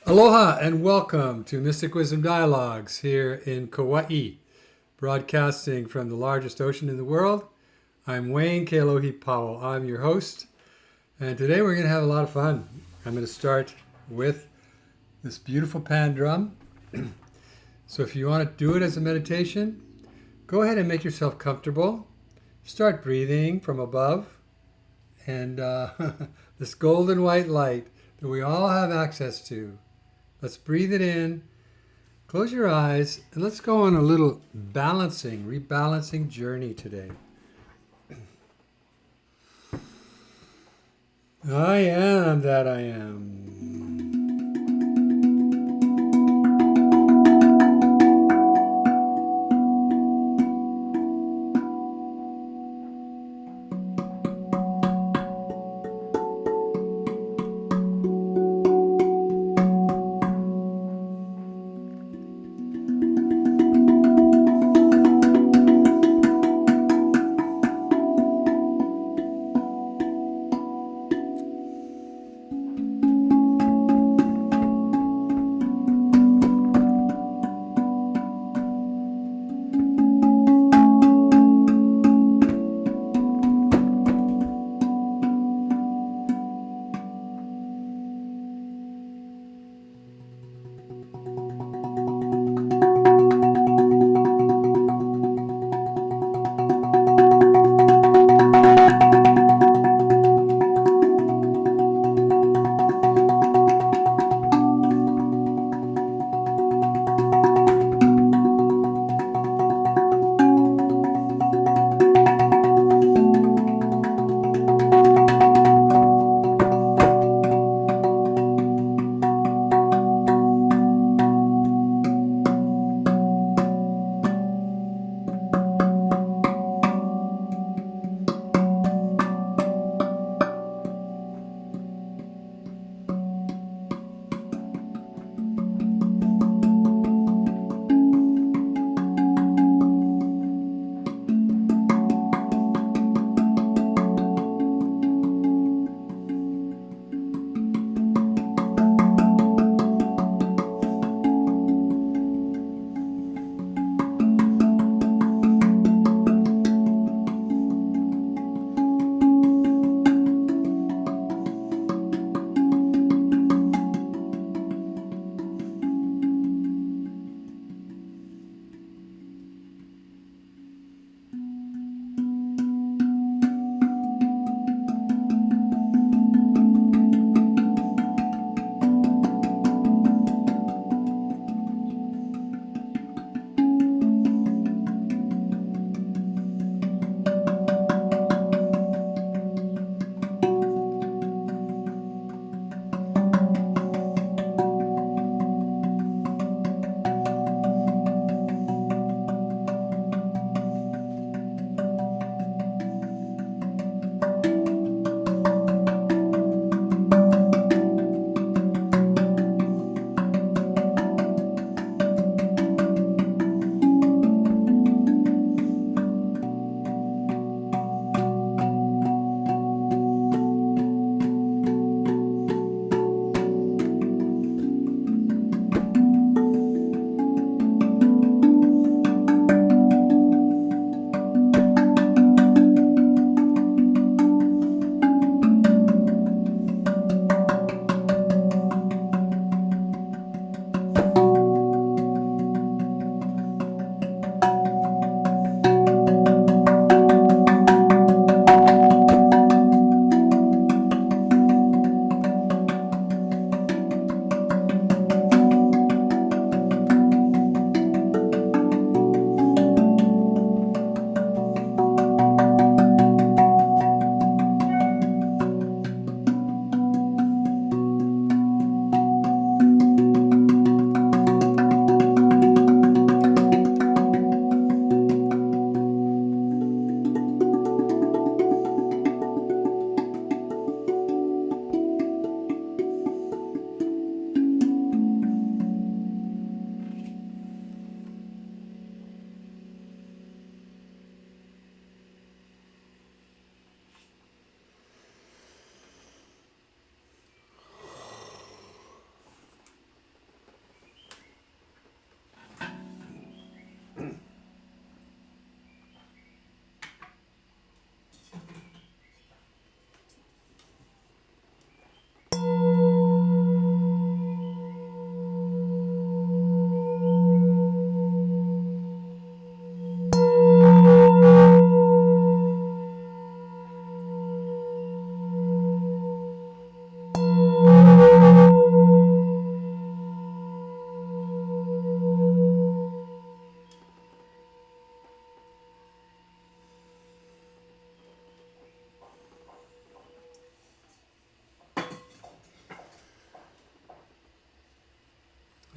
Aloha and welcome to Mystic Wisdom Dialogues here in Kauai, broadcasting from the largest ocean in the world. I'm Wayne Kealohi Powell. I'm your host, and today we're going to have a lot of fun. I'm going to start with this beautiful pan drum. So if you want to do it as a meditation, go ahead and make yourself comfortable. Start breathing from above, and this golden white light that we all have access to. Let's breathe it in, close your eyes, and let's go on a little rebalancing journey today. I am that I am.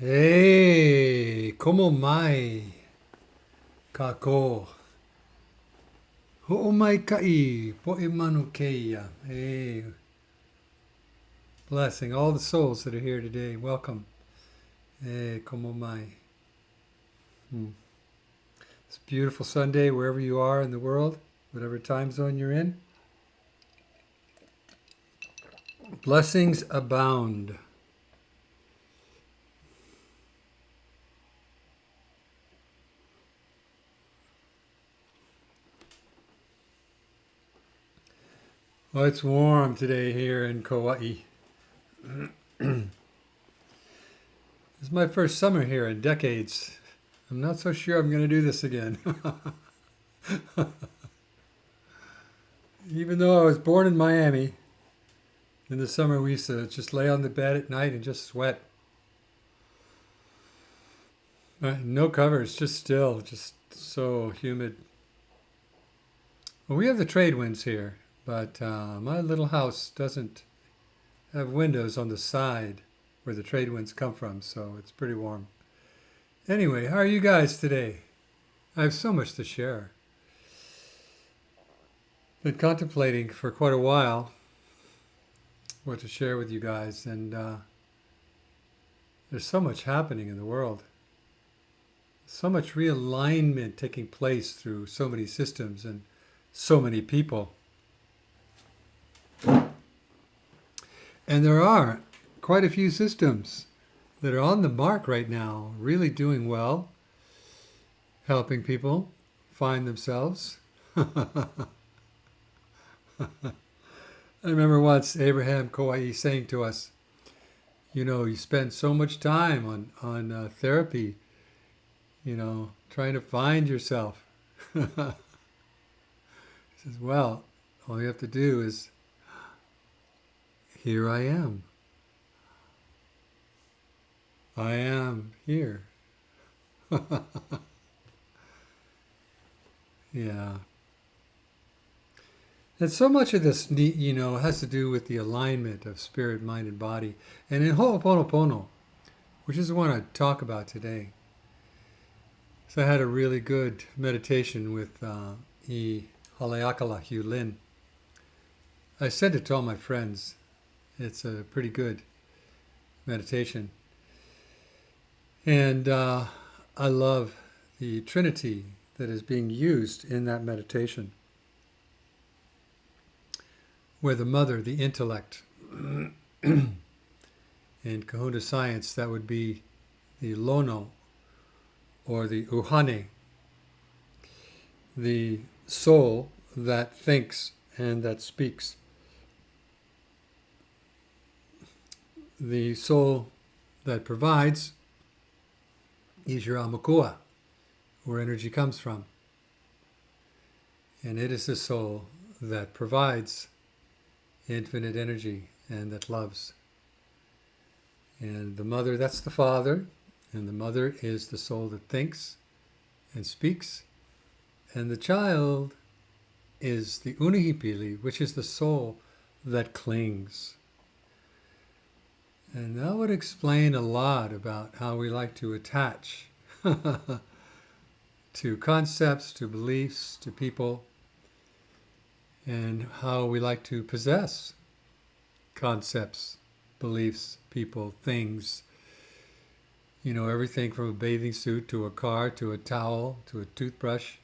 Hey, como mai, kako. Ho'o mai kai, po'e manu keia. Hey, blessing all the souls that are here today. Welcome. Hey, como mai. It's a beautiful Sunday wherever you are in the world, whatever time zone you're in. Blessings abound. Well, it's warm today here in Kauai. This is my first summer here in decades. I'm not so sure I'm going to do this again. Even though I was born in Miami, in the summer we used to just lay on the bed at night and just sweat. No covers, just still, just so humid. Well, we have the trade winds here, but my little house doesn't have windows on the side where the trade winds come from, so it's pretty warm. Anyway, how are you guys today? I have so much to share. Been contemplating for quite a while what to share with you guys, and there's so much happening in the world. So much realignment taking place through so many systems and so many people. And there are quite a few systems that are on the mark right now, really doing well, helping people find themselves. I remember once Abraham Kauai saying to us, you know, you spend so much time on therapy, you know, trying to find yourself. He says, well, all you have to do is, here I am. I am here. Yeah. And so much of this, you know, has to do with the alignment of spirit, mind, and body. And in oponopono, which is the one I talk about today. So I had a really good meditation with Haleakala Hugh Lin. I sent it to all my friends. It's a pretty good meditation. And I love the Trinity that is being used in that meditation, where the mother, the intellect, in Kahuna Science, that would be the lono, or the uhane, the soul that thinks and that speaks. The soul that provides is your Aumakua, where energy comes from. And it is the soul that provides infinite energy and that loves. And the mother, that's the father, and the mother is the soul that thinks and speaks. And the child is the unihipili, which is the soul that clings. And that would explain a lot about how we like to attach to concepts, to beliefs, to people, and how we like to possess concepts, beliefs, people, things. You know, everything from a bathing suit to a car to a towel to a toothbrush.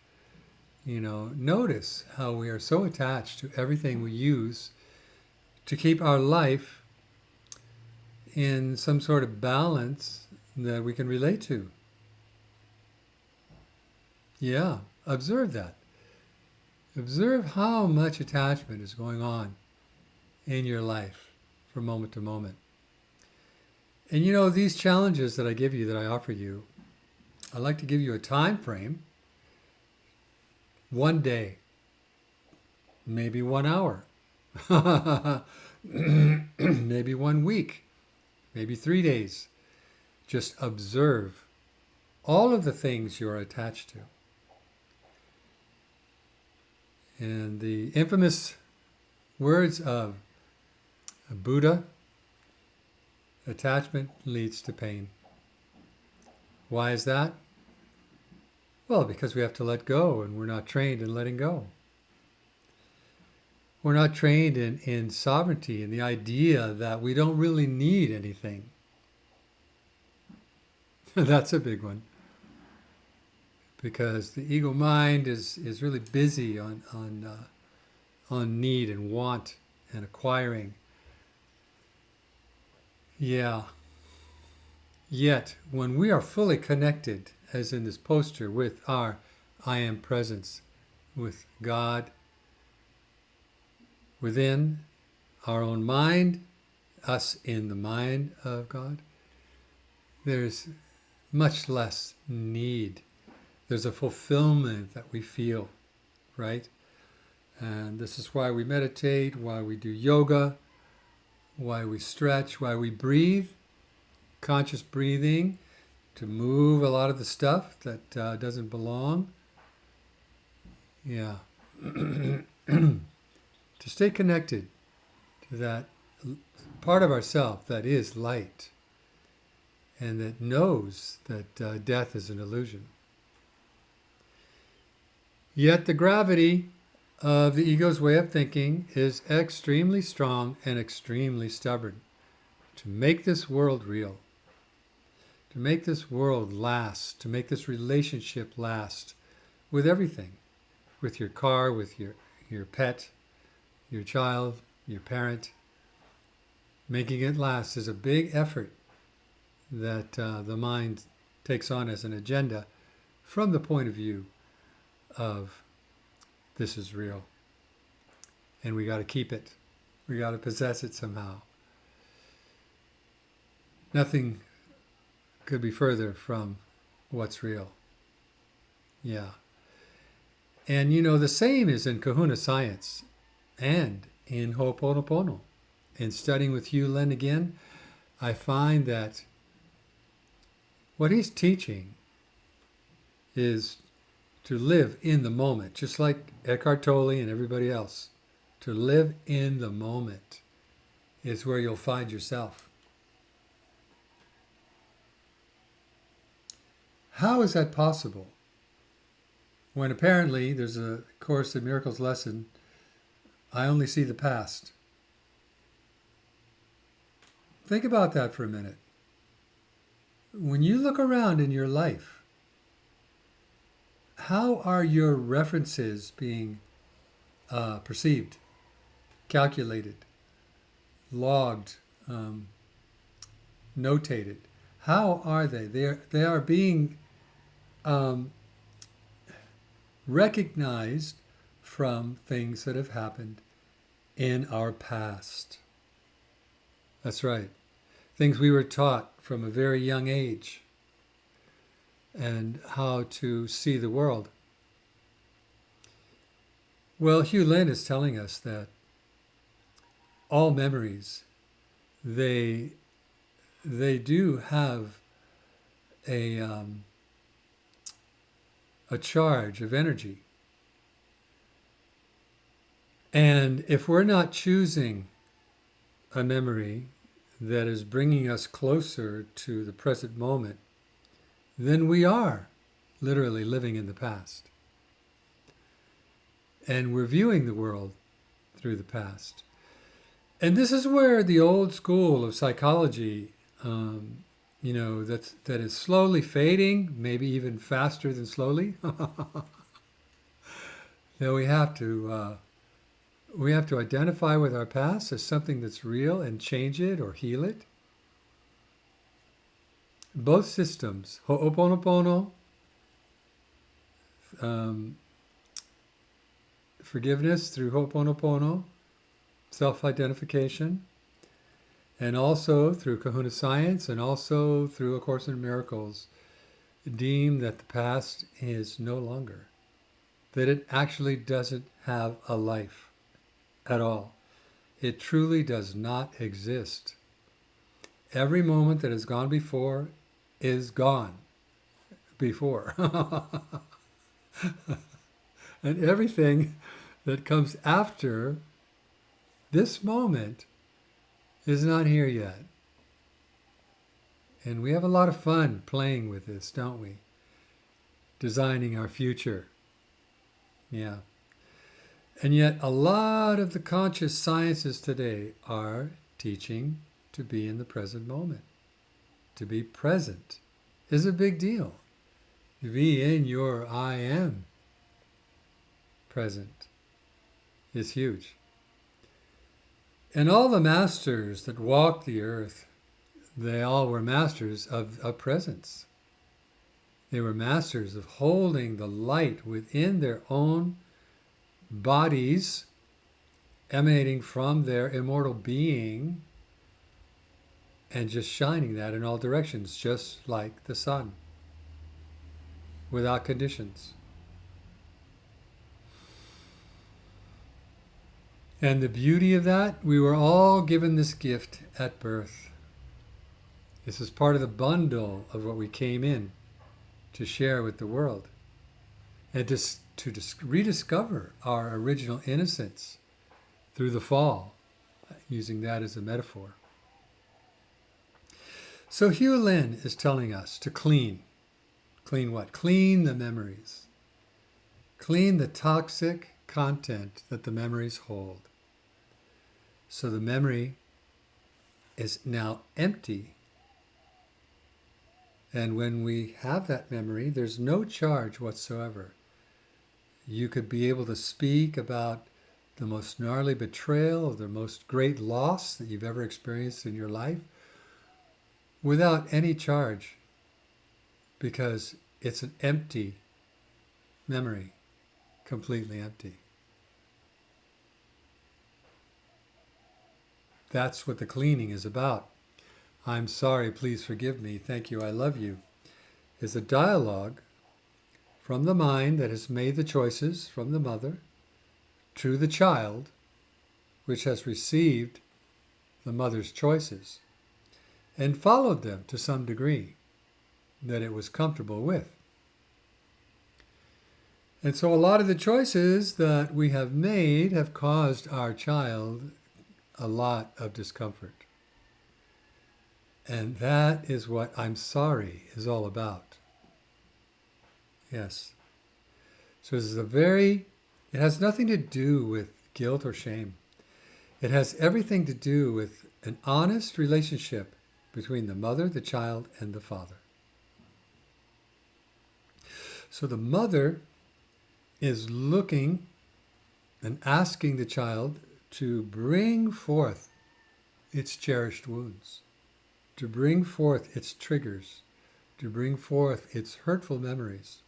You know, notice how we are so attached to everything we use to keep our life in some sort of balance that we can relate to. Yeah, observe that. Observe how much attachment is going on in your life from moment to moment. And you know, these challenges that I give you, that I offer you, I like to give you a time frame. 1 day, maybe 1 hour, maybe 1 week, maybe 3 days. Just observe all of the things you're attached to. And the infamous words of Buddha, attachment leads to pain. Why is that? Well, because we have to let go, and we're not trained in letting go. We're not trained in sovereignty and the idea that we don't really need anything. That's a big one. Because the ego mind is really busy on need and want and acquiring. Yeah. Yet, when we are fully connected, as in this poster, with our I am presence, with God within our own mind, us in the mind of God, there's much less need. There's a fulfillment that we feel, right? And this is why we meditate, why we do yoga, why we stretch, why we breathe, conscious breathing, to move a lot of the stuff that doesn't belong. Yeah. To stay connected to that part of ourself that is light and that knows that death is an illusion. Yet the gravity of the ego's way of thinking is extremely strong and extremely stubborn to make this world real, to make this world last, to make this relationship last with everything, with your car, with your pet, your child, your parent. Making it last is a big effort that the mind takes on as an agenda from the point of view of this is real. And we got to keep it. We got to possess it somehow. Nothing could be further from what's real. Yeah. And the same is in Kahuna Science and in Ho'oponopono. In studying with Hugh Len again, I find that what he's teaching is to live in the moment, just like Eckhart Tolle and everybody else. To live in the moment is where you'll find yourself. How is that possible? When apparently there's a Course in Miracles lesson, I only see the past. Think about that for a minute. When you look around in your life, how are your references being perceived, calculated, logged, notated? How are they? They are being recognized from things that have happened in our past. That's right. Things we were taught from a very young age and how to see the world. Well, Hugh Len is telling us that all memories, they do have a charge of energy. And if we're not choosing a memory that is bringing us closer to the present moment, then we are literally living in the past. And we're viewing the world through the past. And this is where the old school of psychology, that is slowly fading, maybe even faster than slowly. That we have to identify with our past as something that's real and change it or heal it. Both systems, Ho'oponopono, forgiveness through Ho'oponopono, self-identification, and also through Kahuna Science and also through A Course in Miracles, deem that the past is no longer, that it actually doesn't have a life at all. It truly does not exist. Every moment that has gone before is gone before. And everything that comes after this moment is not here yet. And we have a lot of fun playing with this, don't we? Designing our future. Yeah. And yet a lot of the conscious sciences today are teaching to be in the present moment. To be present is a big deal. To be in your I am present is huge. And all the masters that walked the earth, they all were masters of presence. They were masters of holding the light within their own bodies, emanating from their immortal being, and just shining that in all directions, just like the sun, without conditions. And the beauty of that, we were all given this gift at birth. This is part of the bundle of what we came in to share with the world. And to rediscover our original innocence through the fall, using that as a metaphor. So Hugh Lin is telling us to clean. Clean what? Clean the memories. Clean the toxic content that the memories hold. So the memory is now empty. And when we have that memory, there's no charge whatsoever. You could be able to speak about the most gnarly betrayal, the most great loss that you've ever experienced in your life without any charge, because it's an empty memory, completely empty. That's what the cleaning is about. I'm sorry, please forgive me, thank you, I love you, is a dialogue from the mind that has made the choices from the mother to the child, which has received the mother's choices and followed them to some degree that it was comfortable with. And so a lot of the choices that we have made have caused our child a lot of discomfort. And that is what I'm sorry is all about. Yes. So this is it has nothing to do with guilt or shame. It has everything to do with an honest relationship between the mother, the child, and the father. So the mother is looking and asking the child to bring forth its cherished wounds, to bring forth its triggers, to bring forth its hurtful memories.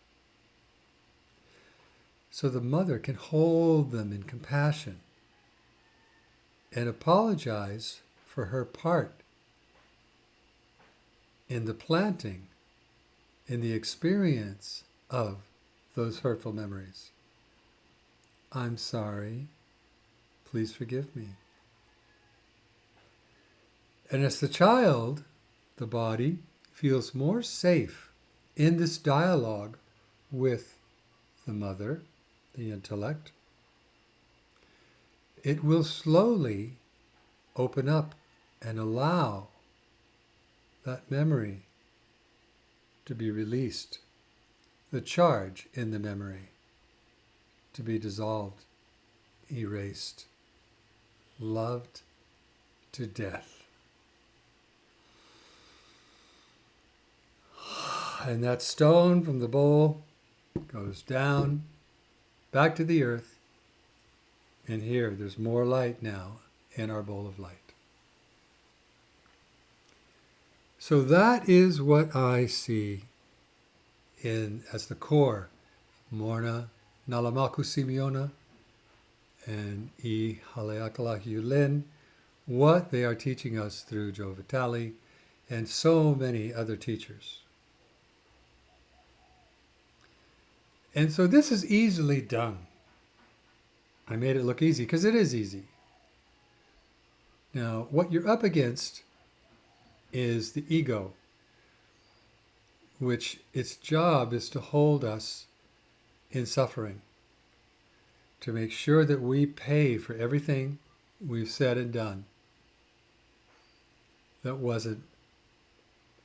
So the mother can hold them in compassion and apologize for her part in the planting, in the experience of those hurtful memories. I'm sorry. Please forgive me. And as the child, the body, feels more safe in this dialogue with the mother, the intellect, it will slowly open up and allow that memory to be released, the charge in the memory to be dissolved, erased, loved to death. And that stone from the bowl goes down, back to the earth, and here there's more light now in our bowl of light. So that is what I see as the core, Morna Nalamaku Simeona and I Haleakala Yulin, what they are teaching us through Joe Vitale and so many other teachers. And so this is easily done. I made it look easy because it is easy. Now, what you're up against is the ego, which its job is to hold us in suffering, to make sure that we pay for everything we've said and done that wasn't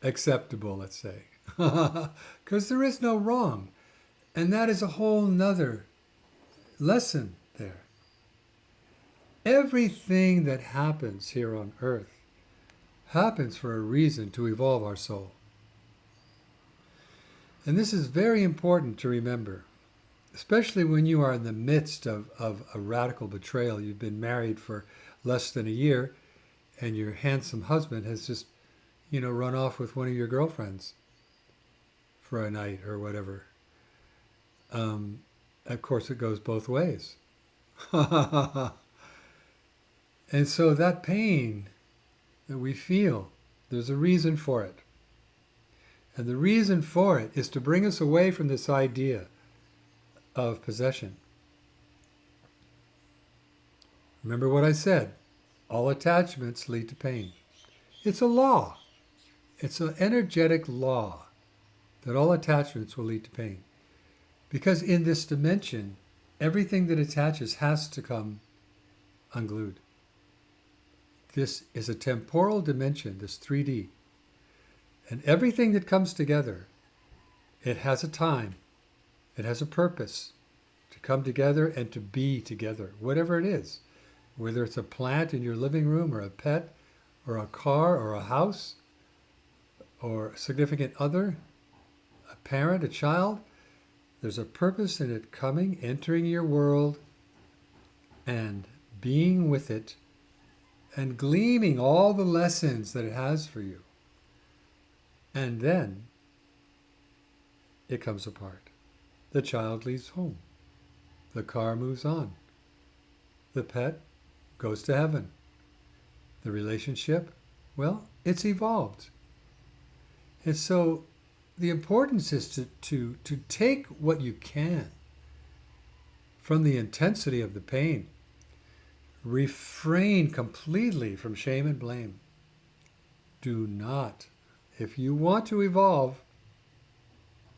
acceptable, let's say. Because there is no wrong. And that is a whole nother lesson there. Everything that happens here on earth happens for a reason, to evolve our soul. And this is very important to remember, especially when you are in the midst of a radical betrayal. You've been married for less than a year, and your handsome husband has just, run off with one of your girlfriends for a night or whatever. Of course, it goes both ways. And so that pain that we feel, there's a reason for it. And the reason for it is to bring us away from this idea of possession. Remember what I said. All attachments lead to pain. It's a law. It's an energetic law that all attachments will lead to pain. Because in this dimension, everything that attaches has to come unglued. This is a temporal dimension, this 3D. And everything that comes together, it has a time, it has a purpose to come together and to be together, whatever it is. Whether it's a plant in your living room, or a pet, or a car, or a house, or a significant other, a parent, a child, there's a purpose in it coming, entering your world, and being with it, and gleaming all the lessons that it has for you. And then it comes apart. The child leaves home. The car moves on. The pet goes to heaven. The relationship, well, it's evolved. And so the importance is to take what you can from the intensity of the pain. Refrain completely from shame and blame. Do not, if you want to evolve,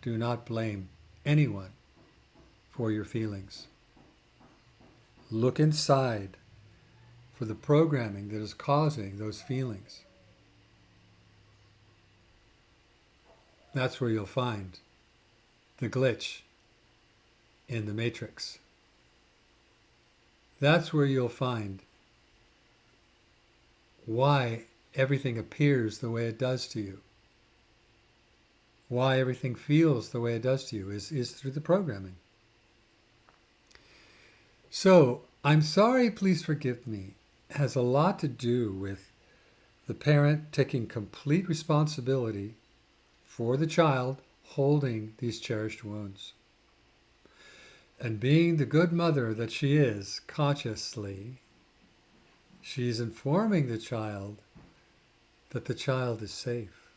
do not blame anyone for your feelings. Look inside for the programming that is causing those feelings. That's where you'll find the glitch in the matrix. That's where you'll find why everything appears the way it does to you. Why everything feels the way it does to you is through the programming. So, I'm sorry, please forgive me, has a lot to do with the parent taking complete responsibility for the child holding these cherished wounds. And being the good mother that she is, consciously, she's informing the child that the child is safe.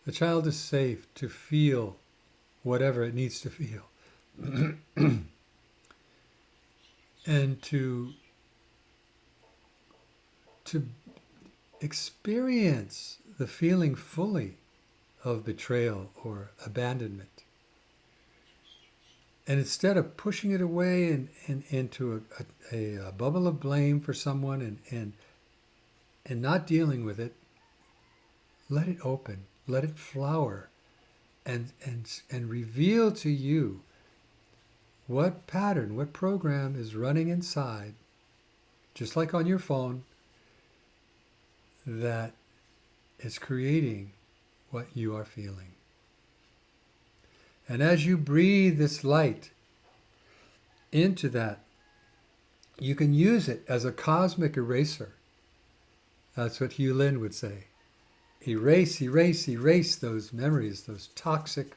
The child is safe to feel whatever it needs to feel. And to experience the feeling fully of betrayal or abandonment. And instead of pushing it away and into a bubble of blame for someone and not dealing with it, let it open, let it flower, and reveal to you what pattern, what program is running inside, just like on your phone, that is creating what you are feeling. And as you breathe this light into that, you can use it as a cosmic eraser. That's what Hugh Lin would say. Erase, erase, erase those memories, those toxic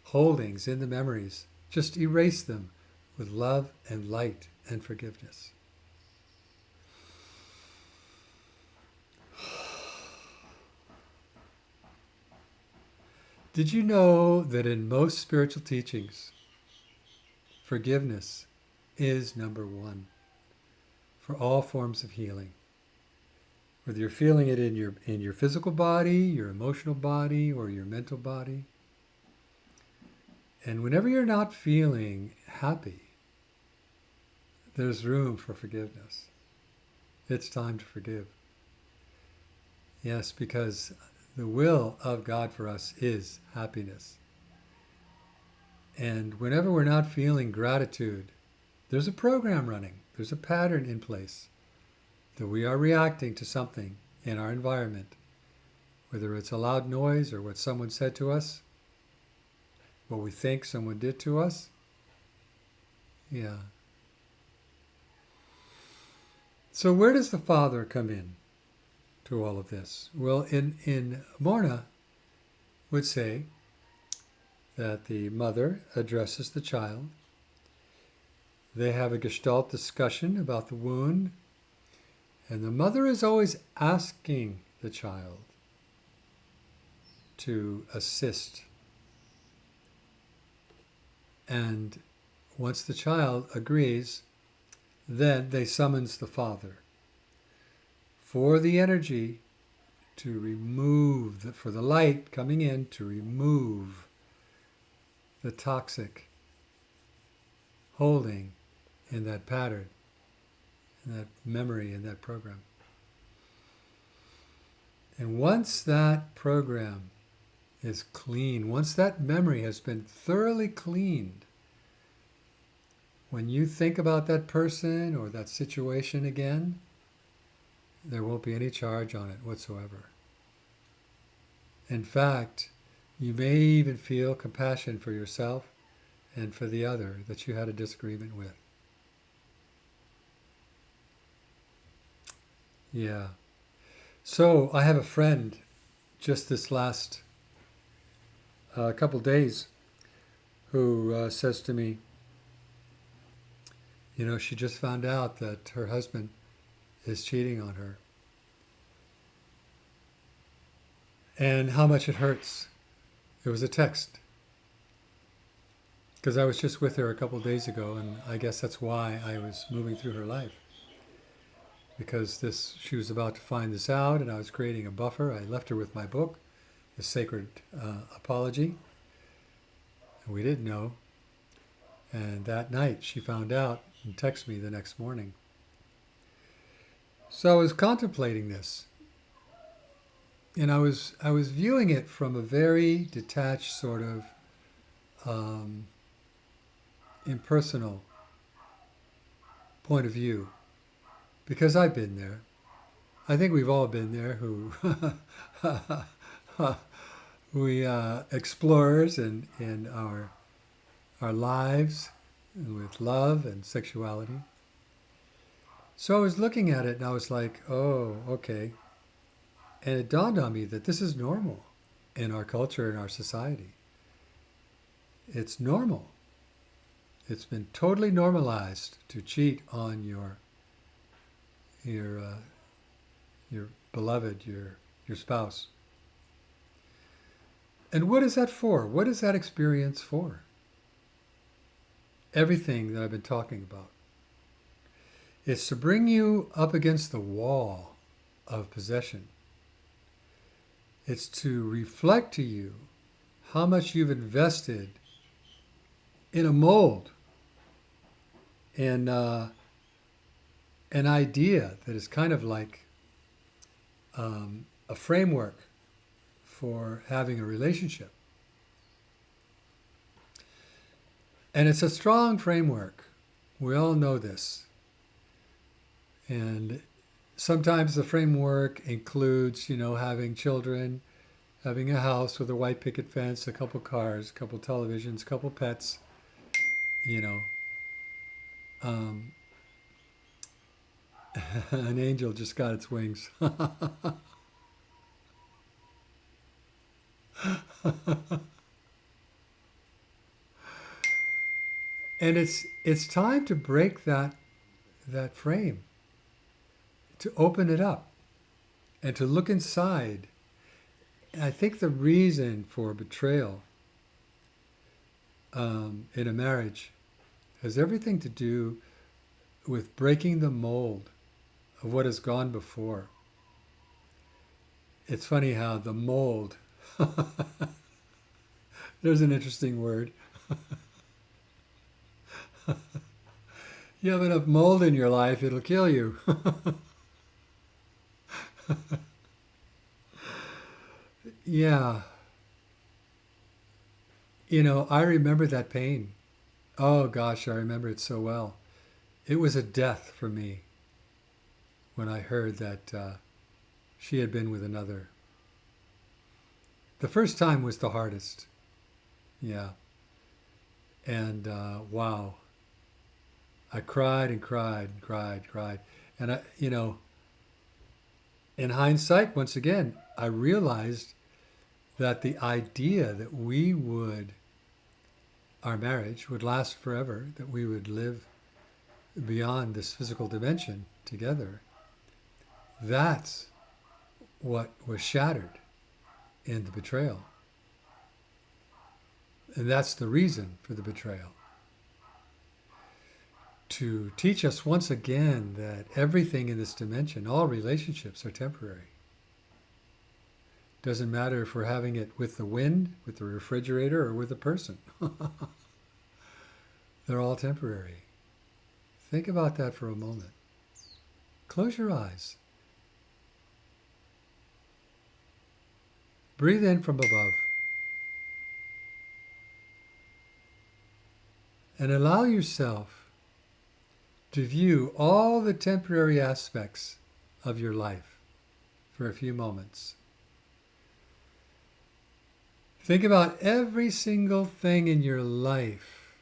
holdings in the memories. Just erase them with love and light and forgiveness. Did you know that in most spiritual teachings, forgiveness is number one for all forms of healing? Whether you're feeling it in your physical body, your emotional body, or your mental body. And whenever you're not feeling happy, there's room for forgiveness. It's time to forgive. Yes, because The will of God for us is happiness. And whenever we're not feeling gratitude, there's a program running, there's a pattern in place that we are reacting to something in our environment, whether it's a loud noise or what someone said to us, what we think someone did to us. Yeah. So where does the Father come in to all of this? Well, in Morna would say that the mother addresses the child. They have a Gestalt discussion about the wound, and the mother is always asking the child to assist. And once the child agrees, then they summons the Father for the energy to remove, for the light coming in to remove the toxic holding in that pattern, in that memory, in that program. And once that program is clean, once that memory has been thoroughly cleaned, when you think about that person or that situation again, there won't be any charge on it whatsoever. In fact, you may even feel compassion for yourself and for the other that you had a disagreement with. Yeah. So I have a friend just this last couple days who says to me, she just found out that her husband is cheating on her. And how much it hurts. It was a text. Because I was just with her a couple of days ago, and I guess that's why I was moving through her life. Because she was about to find this out, and I was creating a buffer. I left her with my book, The Sacred Apology. And we didn't know. And that night she found out and texted me the next morning. So I was contemplating this. And I was viewing it from a very detached sort of impersonal point of view, because I've been there. I think we've all been there who we explorers in our lives with love and sexuality. So I was looking at it and I was like, oh, okay. And it dawned on me that this is normal in our culture, in our society. It's normal. It's been totally normalized to cheat on your beloved, your spouse. And what is that for? What is that experience for? Everything that I've been talking about. It's to bring you up against the wall of possession. It's to reflect to you how much you've invested in a mold, in an idea that is kind of like a framework for having a relationship. And it's a strong framework. We all know this. And sometimes the framework includes, having children, having a house with a white picket fence, a couple cars, a couple televisions, a couple pets, an angel just got its wings. And it's time to break that frame, to open it up, and to look inside. And I think the reason for betrayal in a marriage has everything to do with breaking the mold of what has gone before. It's funny how the mold, there's an interesting word. You have enough mold in your life, it'll kill you. Yeah. I remember that pain. Oh gosh, I remember it so well. It was a death for me when I heard that she had been with another. The first time was the hardest. Yeah. And wow, I cried and cried and cried, cried. And in hindsight, once again, I realized that the idea that our marriage would last forever, that we would live beyond this physical dimension together, that's what was shattered in the betrayal. And that's the reason for the betrayal. To teach us once again that everything in this dimension, all relationships are temporary. Doesn't matter if we're having it with the wind, with the refrigerator, or with a person. They're all temporary. Think about that for a moment. Close your eyes. Breathe in from above. And allow yourself to view all the temporary aspects of your life for a few moments. Think about every single thing in your life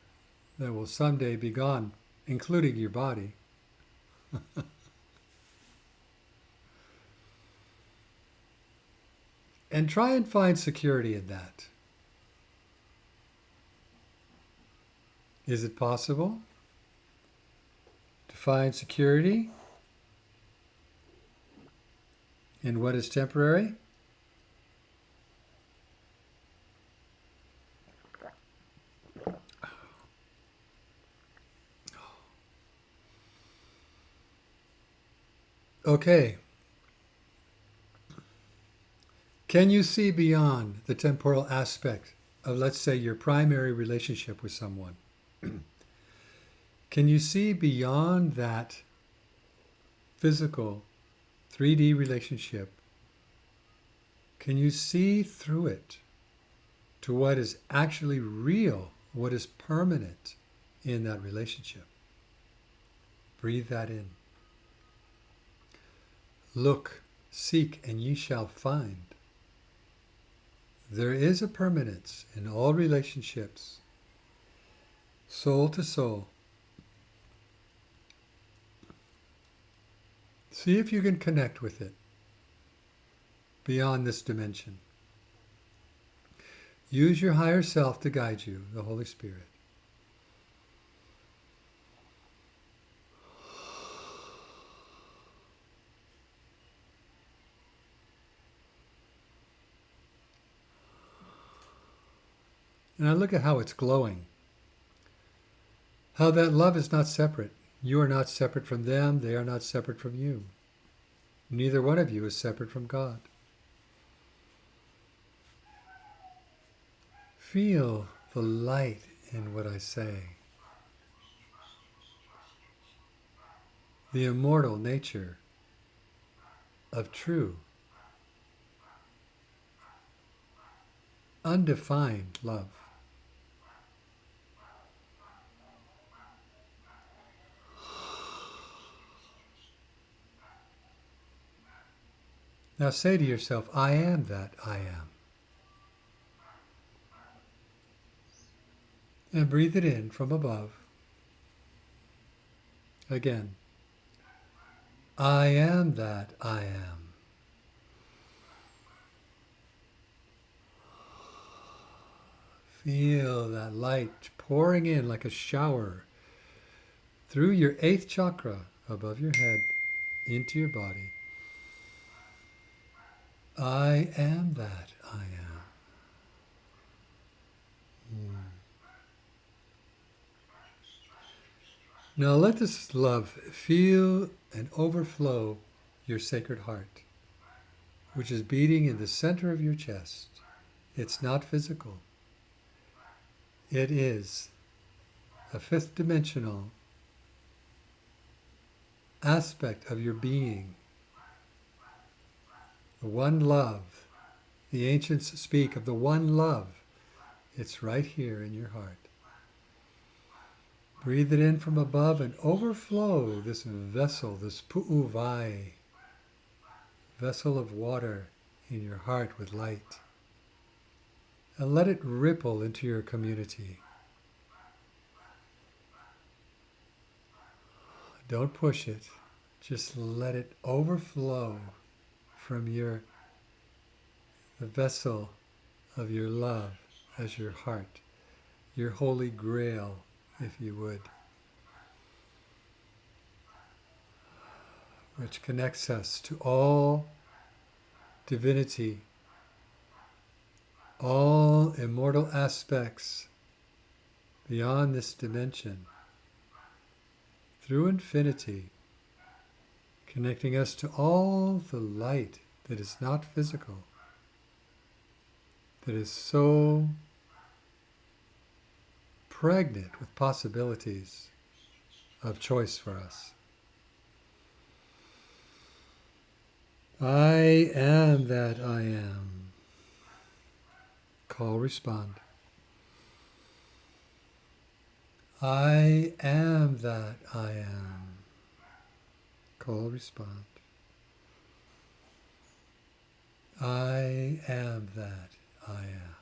that will someday be gone, including your body. And try and find security in that. Is it possible to find security in what is temporary? Okay. Can you see beyond the temporal aspect of, let's say, your primary relationship with someone? Can you see beyond that physical 3D relationship? Can you see through it to what is actually real, what is permanent in that relationship? Breathe that in. Look, seek, and ye shall find. There is a permanence in all relationships, soul to soul. See if you can connect with it beyond this dimension. Use your higher self to guide you, the Holy Spirit. And I look at how it's glowing. How that love is not separate. You are not separate from them. They are not separate from you. Neither one of you is separate from God. Feel the light in what I say. The immortal nature of true, undefined love. Now say to yourself, I am that I am. And breathe it in from above. Again. I am that I am. Feel that light pouring in like a shower through your 8th chakra above your head into your body. I am that I am. Now let this love feel and overflow your sacred heart, which is beating in the center of your chest. It's not physical. It is a 5th dimensional aspect of your being. The one love The ancients speak of the one love. It's right here in your heart. Breathe it in from above and overflow this vessel, this pu'uvai, vessel of water in your heart with light. And let it ripple into your community. Don't push it. Just let it overflow from the vessel of your love as your heart, your holy grail, if you would, which connects us to all divinity, all immortal aspects beyond this dimension, through infinity, connecting us to all the light that is not physical, that is so pregnant with possibilities of choice for us. I am that I am. Call, respond. I am that I am. Call, respond. I am that I am.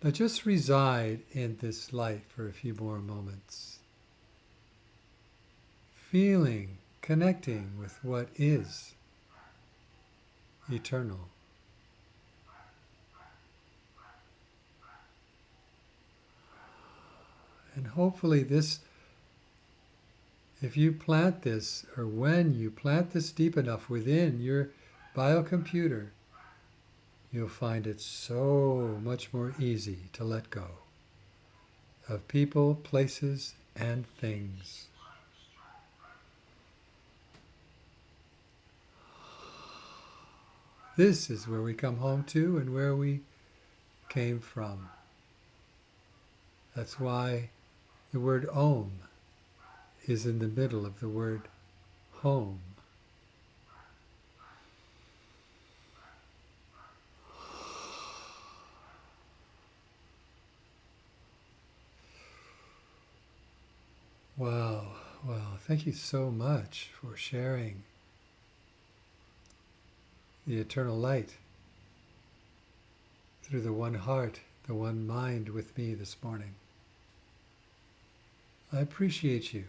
Now just reside in this light for a few more moments. Feeling, connecting with what is eternal. And hopefully this, if you plant this, or when you plant this deep enough within your biocomputer, you'll find it so much more easy to let go of people, places, and things. This is where we come home to and where we came from. That's why the word Om is in the middle of the word home. Wow, thank you so much for sharing the eternal light through the one heart, the one mind with me this morning. I appreciate you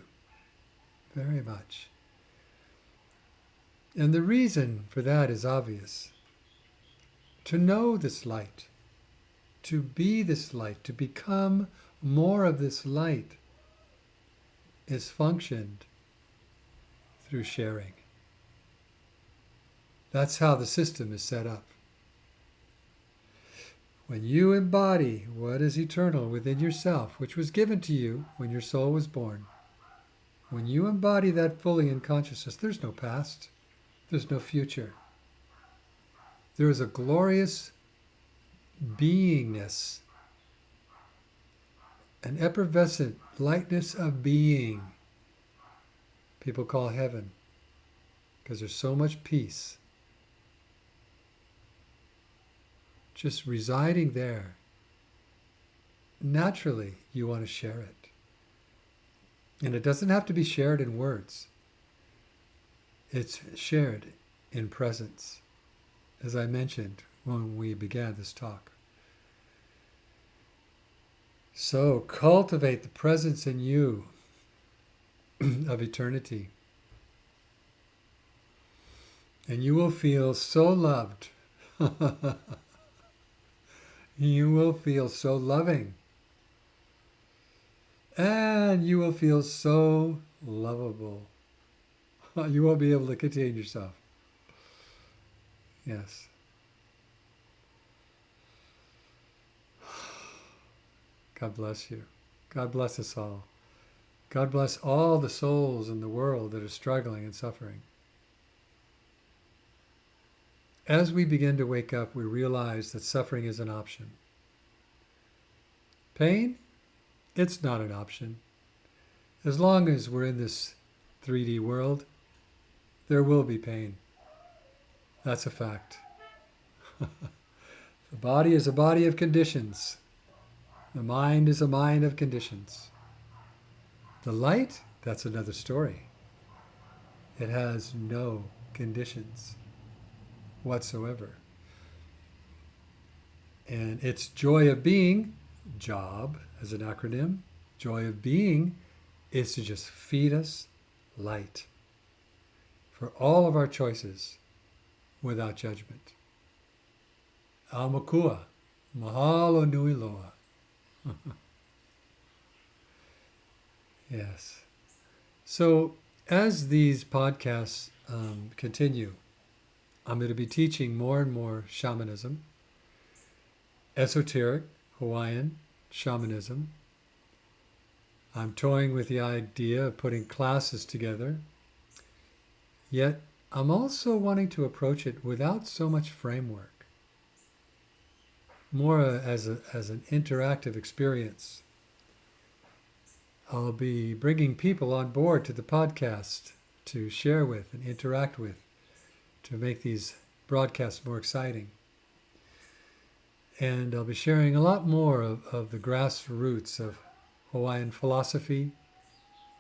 very much. And the reason for that is obvious. To know this light, to be this light, to become more of this light is functioned through sharing. That's how the system is set up. When you embody what is eternal within yourself, which was given to you when your soul was born, when you embody that fully in consciousness, there's no past, there's no future. There is a glorious beingness, an effervescent lightness of being. People call heaven because there's so much peace just residing there. Naturally, you want to share it. And it doesn't have to be shared in words. It's shared in presence, as I mentioned when we began this talk. So cultivate the presence in you of eternity. And you will feel so loved. You will feel so loving. And you will feel so lovable. You won't be able to contain yourself. Yes. God bless you. God bless us all. God bless all the souls in the world that are struggling and suffering. As we begin to wake up, we realize that suffering is an option. Pain? It's not an option. As long as we're in this 3D world, there will be pain. That's a fact. The body is a body of conditions. The mind is a mind of conditions. The light, that's another story. It has no conditions whatsoever. And its joy of being, JOB as an acronym, joy of being is to just feed us light for all of our choices without judgment. Aumakua, mahalo nui loa. Yes. So as these podcasts continue, I'm going to be teaching more and more shamanism, esoteric Hawaiian shamanism. I'm toying with the idea of putting classes together, yet I'm also wanting to approach it without so much framework, more as an interactive experience. I'll be bringing people on board to the podcast to share with and interact with, to make these broadcasts more exciting. And I'll be sharing a lot more of the grassroots of Hawaiian philosophy,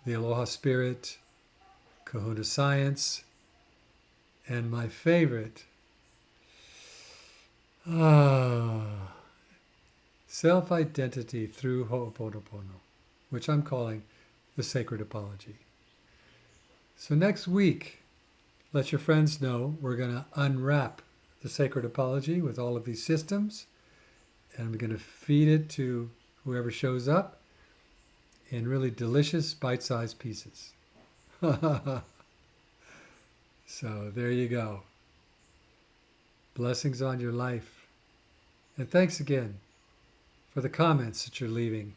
the Aloha spirit, Kahuna Science, and my favorite, self-identity through oponopono, which I'm calling the sacred apology. So next week, let your friends know we're going to unwrap the sacred apology with all of these systems, and we're going to feed it to whoever shows up in really delicious bite-sized pieces. So there you go. Blessings on your life. And thanks again for the comments that you're leaving.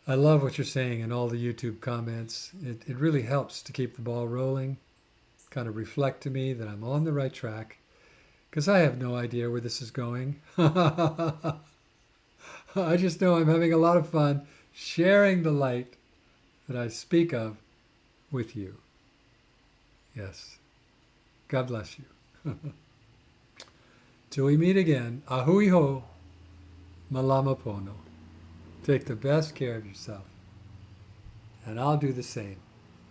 I love what you're saying in all the YouTube comments. It really helps to keep the ball rolling, kind of reflect to me that I'm on the right track, because I have no idea where this is going. I just know I'm having a lot of fun sharing the light that I speak of with you. Yes. God bless you. Till we meet again, ahui ho, malama pono. Take the best care of yourself. And I'll do the same.